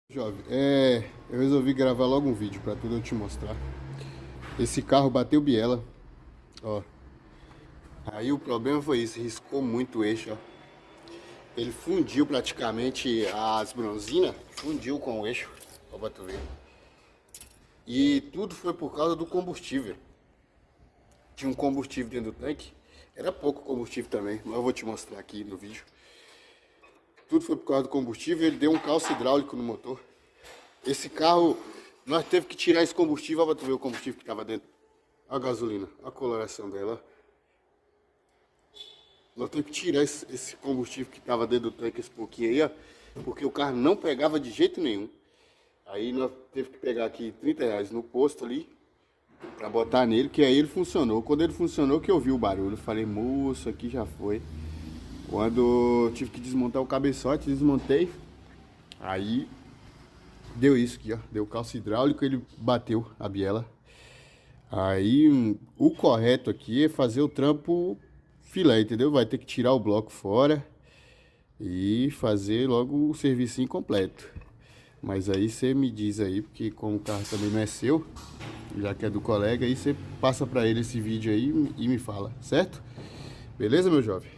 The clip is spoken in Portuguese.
Jovem, eu resolvi gravar logo um vídeo pra tudo eu te mostrar. Esse carro bateu biela, ó. Aí o problema foi isso, riscou muito o eixo, ó. Ele fundiu praticamente as bronzinas, fundiu com o eixo, ó, pra tu ver. E tudo foi por causa do combustível. Tinha um combustível dentro do tanque, era pouco combustível também, mas eu vou te mostrar aqui no vídeo. Tudo foi por causa do combustível, ele deu um calço hidráulico no motor. Esse carro, nós teve que tirar esse combustível, ó, pra tu ver o combustível que estava dentro. A gasolina, a coloração dela. Nós teve que tirar esse combustível que estava dentro do tanque, esse pouquinho aí, ó. Porque o carro não pegava de jeito nenhum. Aí nós teve que pegar aqui R$ 30 no posto ali, pra botar nele, que aí ele funcionou. Quando ele funcionou que eu vi o barulho, eu falei, moço, aqui já foi. Quando eu tive que desmontar o cabeçote, desmontei. Aí deu isso aqui, ó. Deu calço hidráulico, ele bateu a biela. Aí o correto aqui é fazer o trampo filé, entendeu? Vai ter que tirar o bloco fora e fazer logo o serviço completo. Mas aí você me diz aí, porque como o carro também não é seu, já que é do colega, aí você passa pra ele esse vídeo aí e me fala, certo? Beleza, meu jovem?